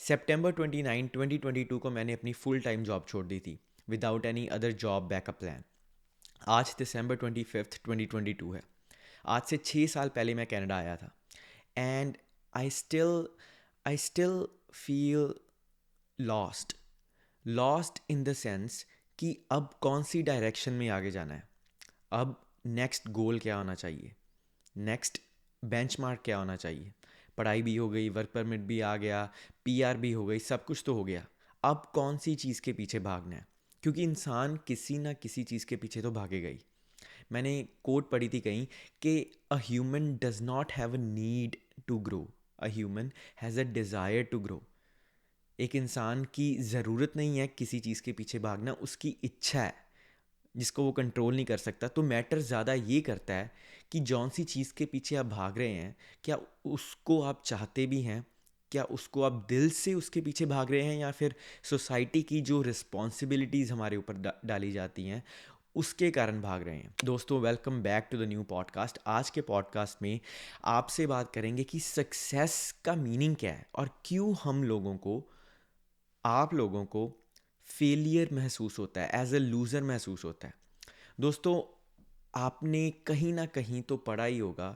सितंबर 29 2022 को मैंने अपनी फुल टाइम जॉब छोड़ दी थी without any other job backup plan. आज दिसंबर 25 2022 है। आज से 6 साल पहले मैं कनाडा आया था। And I still I still feel lost. Lost in the sense कि अब कौन सी डायरेक्शन में आगे जाना है। अब नेक्स्ट गोल क्या होना चाहिए, नेक्स्ट बेंचमार्क क्या होना चाहिए। पढ़ाई भी हो गई, वर्क परमिट भी आ गया, पीआर भी हो गई, सब कुछ तो हो गया। अब कौन सी चीज़ के पीछे भागना है, क्योंकि इंसान किसी ना किसी चीज़ के पीछे तो भागेगा ही। मैंने कोट पढ़ी थी कहीं कि a human does not have a need to grow, a human has a desire to grow. एक इंसान की ज़रूरत नहीं है किसी चीज़ के पीछे भागना, उसकी इच्छा है जिसको वो कंट्रोल नहीं कर सकता। तो मैटर ज़्यादा ये करता है कि जौन सी चीज़ के पीछे आप भाग रहे हैं, क्या उसको आप चाहते भी हैं, क्या उसको आप दिल से उसके पीछे भाग रहे हैं, या फिर सोसाइटी की जो रिस्पॉन्सिबिलिटीज़ हमारे ऊपर डाली जाती हैं उसके कारण भाग रहे हैं। दोस्तों, welcome back to the new podcast. आज के पॉडकास्ट में आपसे बात करेंगे कि सक्सेस का मीनिंग क्या है और क्यों हम लोगों को, आप लोगों को फेलियर महसूस होता है, एज अ लूज़र महसूस होता है। दोस्तों, आपने कहीं ना कहीं तो पढ़ा ही होगा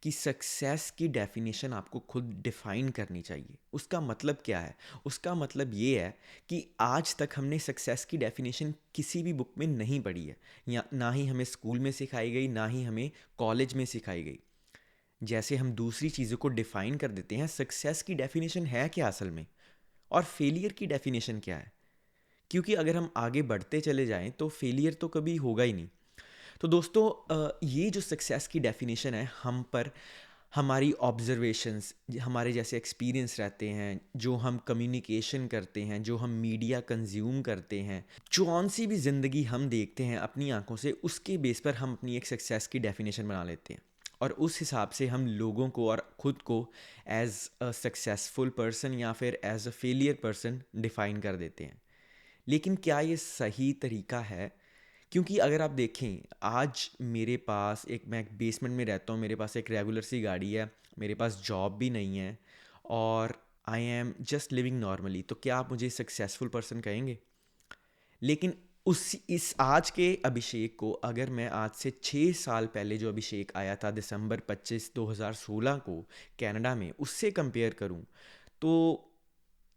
कि सक्सेस की डेफिनेशन आपको खुद डिफाइन करनी चाहिए। उसका मतलब क्या है? उसका मतलब ये है कि आज तक हमने सक्सेस की डेफिनेशन किसी भी बुक में नहीं पढ़ी है, या ना ही हमें स्कूल में सिखाई गई, ना ही हमें कॉलेज में सिखाई गई। जैसे हम दूसरी चीज़ों को डिफाइन कर देते हैं, सक्सेस की डेफिनेशन है क्या असल में, और फेलियर की डेफिनेशन क्या है। क्योंकि अगर हम आगे बढ़ते चले जाएं तो फेलियर तो कभी होगा ही नहीं। तो दोस्तों, ये जो सक्सेस की डेफिनेशन है, हम पर हमारी ऑब्जर्वेशंस, हमारे जैसे एक्सपीरियंस रहते हैं, जो हम कम्युनिकेशन करते हैं, जो हम मीडिया कंज्यूम करते हैं, कौन सी भी ज़िंदगी हम देखते हैं अपनी आंखों से, उसके बेस पर हम अपनी एक सक्सेस की डेफिनेशन बना लेते हैं। और उस हिसाब से हम लोगों को और ख़ुद को एज अ सक्सेसफुल पर्सन या फिर as a failure person define कर देते हैं। लेकिन क्या ये सही तरीका है? क्योंकि अगर आप देखें, आज मेरे पास मैं एक बेसमेंट में रहता हूँ, मेरे पास एक रेगुलर सी गाड़ी है, मेरे पास जॉब भी नहीं है, और I am just living normally. तो क्या आप मुझे सक्सेसफुल पर्सन कहेंगे? लेकिन उस इस आज के अभिषेक को अगर मैं आज से 6 साल पहले जो अभिषेक आया था दिसंबर 25 2016 को कनाडा में, उससे कंपेयर करूं, तो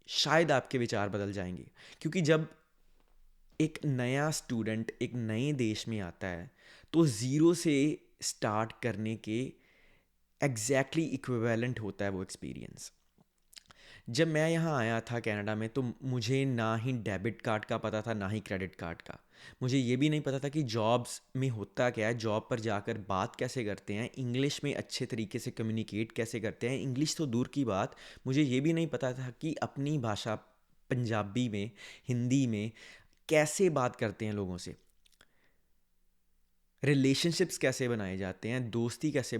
शायद आपके विचार बदल जाएंगे। क्योंकि जब एक नया स्टूडेंट एक नए देश में आता है, तो ज़ीरो से स्टार्ट करने के एग्जैक्टली इक्विवेलेंट होता है वो एक्सपीरियंस। जब मैं यहाँ आया था कनाडा में, तो मुझे ना ही डेबिट कार्ड का पता था, ना ही क्रेडिट कार्ड का। मुझे ये भी नहीं पता था कि जॉब्स में होता क्या है, जॉब पर जाकर बात कैसे करते हैं, इंग्लिश में अच्छे तरीके से कम्युनिकेट कैसे करते हैं। इंग्लिश तो दूर की बात, मुझे ये भी नहीं पता था कि अपनी भाषा पंजाबी में, हिंदी में कैसे बात करते हैं लोगों से, रिलेशनशिप्स कैसे बनाए जाते हैं, दोस्ती कैसे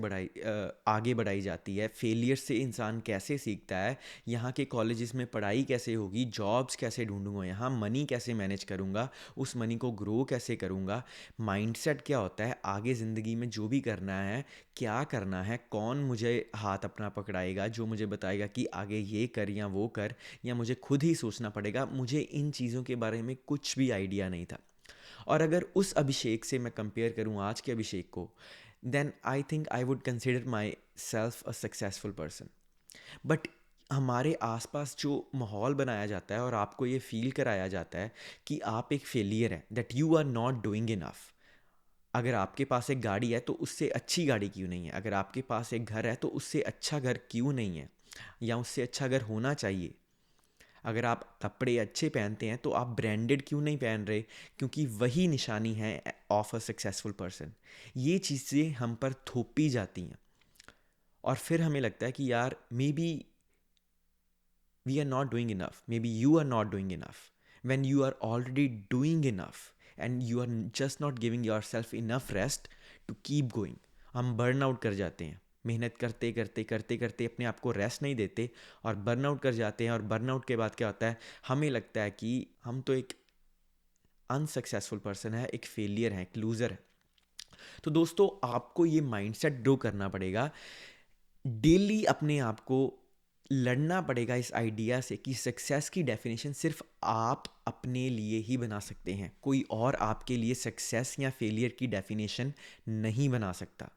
आगे बढ़ाई जाती है, फेलियर से इंसान कैसे सीखता है, यहाँ के कॉलेजेस में पढ़ाई कैसे होगी, जॉब्स कैसे ढूंढूंगा, यहाँ मनी कैसे मैनेज करूँगा, उस मनी को ग्रो कैसे करूँगा, माइंडसेट क्या होता है, आगे ज़िंदगी में जो भी करना है, क्या करना है, कौन मुझे हाथ अपना पकड़ाएगा, जो मुझे बताएगा कि आगे ये कर या वो कर, या मुझे खुद ही सोचना पड़ेगा। मुझे इन चीज़ों के बारे में कुछ भी आइडिया नहीं था। और अगर उस अभिषेक से मैं कंपेयर करूँ आज के अभिषेक को, then I think I would consider myself a successful person. But हमारे आसपास जो माहौल बनाया जाता है और आपको ये फील कराया जाता है कि आप एक फेलियर हैं, that you are not doing enough. अगर आपके पास एक गाड़ी है तो उससे अच्छी गाड़ी क्यों नहीं है, अगर आपके पास एक घर है तो उससे अच्छा घर क्यों नहीं है, या उससे अच्छा घर होना चाहिए। अगर आप कपड़े अच्छे पहनते हैं तो आप ब्रांडेड क्यों नहीं पहन रहे, क्योंकि वही निशानी है ऑफ अ सक्सेसफुल पर्सन। ये चीज़ें हम पर थोपी जाती हैं, और फिर हमें लगता है कि यार, maybe we are not doing enough, maybe you are not doing enough, when you are already doing enough and you are just not giving yourself enough rest to keep going. हम burn out कर जाते हैं, मेहनत करते करते करते करते अपने आप को रेस्ट नहीं देते, और बर्नआउट कर जाते हैं। और बर्नआउट के बाद क्या होता है, हमें लगता है कि हम तो एक अनसक्सेसफुल पर्सन है, एक फेलियर है, एक लूज़र है। तो दोस्तों, आपको ये माइंडसेट ग्रो करना पड़ेगा। डेली अपने आप को लड़ना पड़ेगा इस आइडिया से कि सक्सेस की डेफिनेशन सिर्फ आप अपने लिए ही बना सकते हैं, कोई और आपके लिए सक्सेस या फेलियर की डेफिनेशन नहीं बना सकता।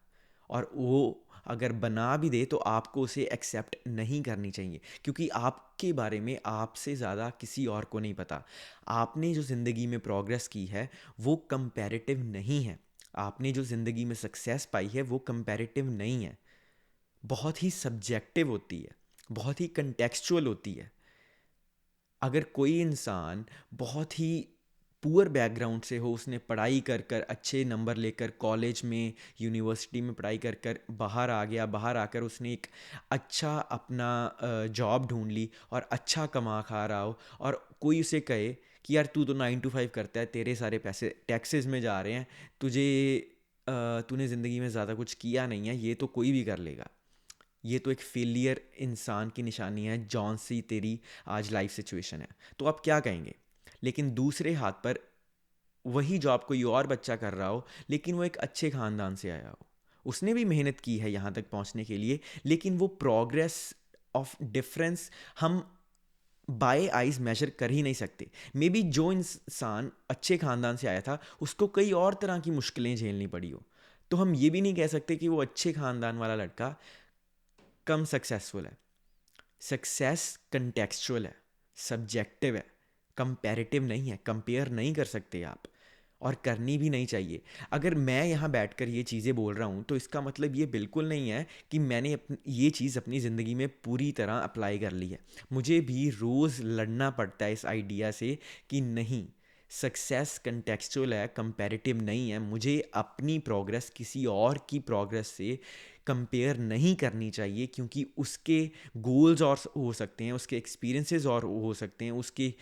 और वो अगर बना भी दे तो आपको उसे एक्सेप्ट नहीं करनी चाहिए, क्योंकि आपके बारे में आपसे ज़्यादा किसी और को नहीं पता। आपने जो ज़िंदगी में प्रोग्रेस की है वो कंपैरेटिव नहीं है, आपने जो ज़िंदगी में सक्सेस पाई है वो कंपैरेटिव नहीं है, बहुत ही सब्जेक्टिव होती है, बहुत ही कंटेक्चुअल होती है। अगर कोई इंसान बहुत ही पुअर बैकग्राउंड से हो, उसने पढ़ाई कर कर अच्छे नंबर लेकर कॉलेज में यूनिवर्सिटी में पढ़ाई कर कर बाहर आ गया, बाहर आकर उसने एक अच्छा अपना जॉब ढूंढ ली और अच्छा कमा खा रहा हो, और कोई उसे कहे कि यार तू तो 9 to 5 करता है, तेरे सारे पैसे टैक्सेस में जा रहे हैं, तुझे तूने ज़िंदगी में ज़्यादा कुछ किया नहीं है, ये तो कोई भी कर लेगा, ये तो एक फेलियर इंसान की निशानी है, जौन सी तेरी आज लाइफ सिचुएशन है, तो आप क्या कहेंगे। लेकिन दूसरे हाथ पर वही जॉब कोई और बच्चा कर रहा हो, लेकिन वो एक अच्छे ख़ानदान से आया हो, उसने भी मेहनत की है यहाँ तक पहुँचने के लिए, लेकिन वो प्रोग्रेस ऑफ डिफरेंस हम बाय आइज मेजर कर ही नहीं सकते। मे बी जो इंसान अच्छे ख़ानदान से आया था उसको कई और तरह की मुश्किलें झेलनी पड़ी हो, तो हम ये भी नहीं कह सकते कि वो अच्छे ख़ानदान वाला लड़का कम सक्सेसफुल है। सक्सेस कंटेक्चुअल है, सब्जेक्टिव है, कंपैरेटिव नहीं है, कंपेयर नहीं कर सकते आप, और करनी भी नहीं चाहिए। अगर मैं यहाँ बैठकर ये चीज़ें बोल रहा हूँ तो इसका मतलब ये बिल्कुल नहीं है कि मैंने ये चीज़ अपनी ज़िंदगी में पूरी तरह अप्लाई कर ली है। मुझे भी रोज़ लड़ना पड़ता है इस आइडिया से कि नहीं, सक्सेस कंटेक्चुअल है, कंपैरेटिव नहीं है, मुझे अपनी प्रोग्रेस किसी और की प्रोग्रेस से कंपेयर नहीं करनी चाहिए, क्योंकि उसके गोल्स और हो सकते हैं, उसके एक्सपीरियंसेस और हो सकते हैं, उसके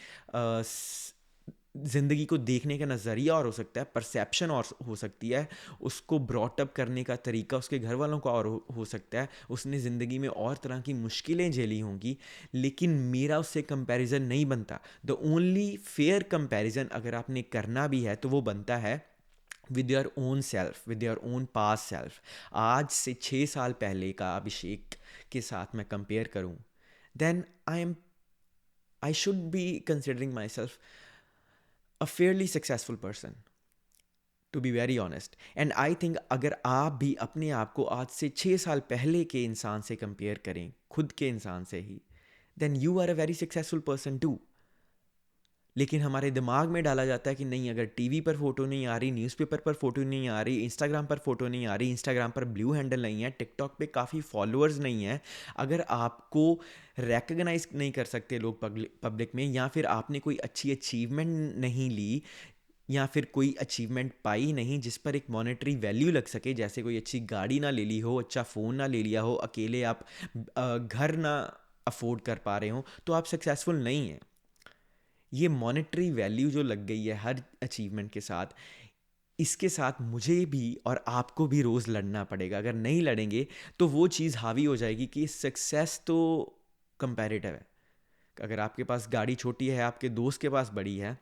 ज़िंदगी को देखने का नज़रिया और हो सकता है, परसेप्शन और हो सकती है, उसको ब्रॉटअप करने का तरीका उसके घर वालों का और हो सकता है, उसने ज़िंदगी में और तरह की मुश्किलें झेली होंगी, लेकिन मेरा उससे कंपैरिजन नहीं बनता। द ओनली फेयर कंपैरिजन अगर आपने करना भी है तो वो बनता है with your own self, with your own pass self. आज से 6 साल पहले का अभिषेक के साथ मैं कंपेयर करूं, then I should be considering myself a fairly successful person, to be very honest. And I think अगर आप भी अपने आप को आज से 6 साल पहले के इंसान से कंपेयर करें, खुद के इंसान से ही, then you are a very successful person too. लेकिन हमारे दिमाग में डाला जाता है कि नहीं, अगर टीवी पर फोटो नहीं आ रही, न्यूज़पेपर पर फोटो नहीं आ रही, इंस्टाग्राम पर फोटो नहीं आ रही, इंस्टाग्राम पर ब्लू हैंडल नहीं है, टिकटॉक पे काफ़ी फॉलोअर्स नहीं है, अगर आपको रिकग्नाइज नहीं कर सकते लोग पब्लिक में, या फिर आपने कोई अच्छी अचीवमेंट नहीं ली, या फिर कोई अचीवमेंट पाई नहीं जिस पर एक मॉनेटरी वैल्यू लग सके, जैसे कोई अच्छी गाड़ी ना ले ली हो, अच्छा फ़ोन ना ले लिया हो, अकेले आप घर ना अफोर्ड कर पा रहे हो, तो आप सक्सेसफुल नहीं हैं। ये मॉनेटरी वैल्यू जो लग गई है हर अचीवमेंट के साथ, इसके साथ मुझे भी और आपको भी रोज़ लड़ना पड़ेगा। अगर नहीं लड़ेंगे तो वो चीज़ हावी हो जाएगी कि सक्सेस तो कंपैरेटिव है। अगर आपके पास गाड़ी छोटी है, आपके दोस्त के पास बड़ी है,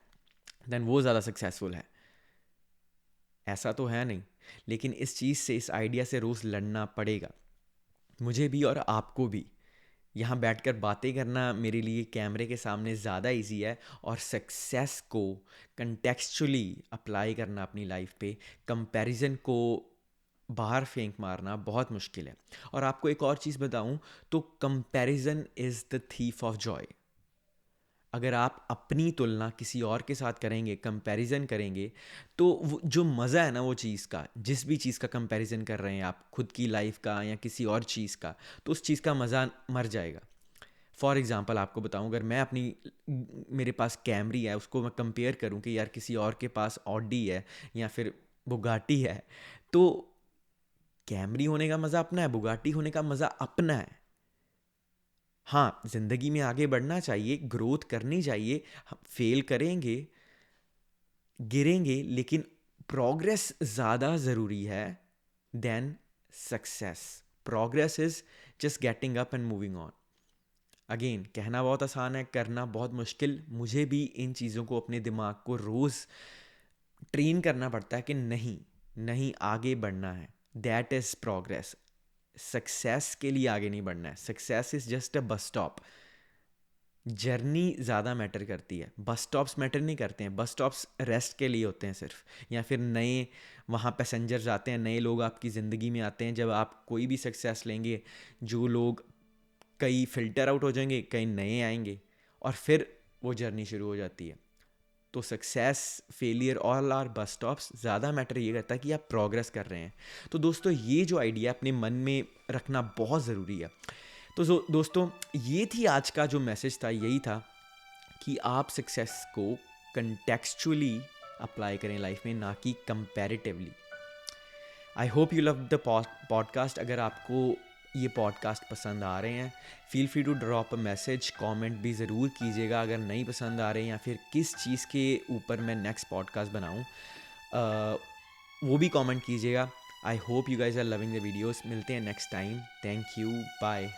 देन वो ज़्यादा सक्सेसफुल है। ऐसा तो है नहीं, लेकिन इस चीज़ से, इस आइडिया से रोज़ लड़ना पड़ेगा, मुझे भी और आपको भी। यहाँ बैठकर बातें करना मेरे लिए कैमरे के सामने ज़्यादा इजी है, और सक्सेस को कंटेक्चुअली अप्लाई करना अपनी लाइफ पे, कंपैरिजन को बाहर फेंक मारना बहुत मुश्किल है। और आपको एक और चीज़ बताऊं, तो comparison is the thief of Joy. अगर आप अपनी तुलना किसी और के साथ करेंगे, कंपैरिजन करेंगे, तो वो जो मज़ा है ना वो चीज़ का, जिस भी चीज़ का कंपैरिजन कर रहे हैं आप, खुद की लाइफ का या किसी और चीज़ का, तो उस चीज़ का मज़ा मर जाएगा। फॉर एग्ज़ाम्पल आपको बताऊं, अगर मैं अपनी, मेरे पास कैमरी है, उसको मैं कंपेयर करूं कि यार किसी और के पास ऑडी है या फिर बुगाटी है, तो कैमरी होने का मज़ा अपना है, बुगाटी होने का मज़ा अपना है। हाँ, ज़िंदगी में आगे बढ़ना चाहिए, ग्रोथ करनी चाहिए, फेल करेंगे, गिरेंगे, लेकिन प्रोग्रेस ज़्यादा ज़रूरी है then success. Progress is just getting up and moving on. Again, कहना बहुत आसान है, करना बहुत मुश्किल। मुझे भी इन चीज़ों को, अपने दिमाग को रोज़ ट्रेन करना पड़ता है कि नहीं, नहीं, आगे बढ़ना है, दैट इज़ प्रोग्रेस। सक्सेस के लिए आगे नहीं बढ़ना है। Success is just a bus stop. Journey ज़्यादा मैटर करती है, बस स्टॉप्स मैटर नहीं करते हैं। बस स्टॉप्स रेस्ट के लिए होते हैं सिर्फ, या फिर नए वहाँ पैसेंजर्स आते हैं, नए लोग आपकी ज़िंदगी में आते हैं। जब आप कोई भी सक्सेस लेंगे, जो लोग कई फ़िल्टर आउट हो जाएंगे, कई नए आएंगे, और फिर वो जर्नी शुरू हो जाती है। तो success, failure, all are bus stops. ज़्यादा मैटर ये करता है कि आप प्रोग्रेस कर रहे हैं। तो दोस्तों, ये जो आइडिया अपने मन में रखना बहुत ज़रूरी है। तो दोस्तों, ये थी आज का जो मैसेज था, यही था कि आप सक्सेस को कंटेक्चुअली अप्लाई करें लाइफ में, ना कि comparatively. I hope you love the podcast. अगर आपको ये पॉडकास्ट पसंद आ रहे हैं, feel free to drop a message, comment भी ज़रूर कीजिएगा। अगर नहीं पसंद आ रहे हैं, या फिर किस चीज़ के ऊपर मैं नेक्स्ट पॉडकास्ट बनाऊँ, वो भी कमेंट कीजिएगा। I hope you guys are loving the videos. मिलते हैं next time. Thank you, bye.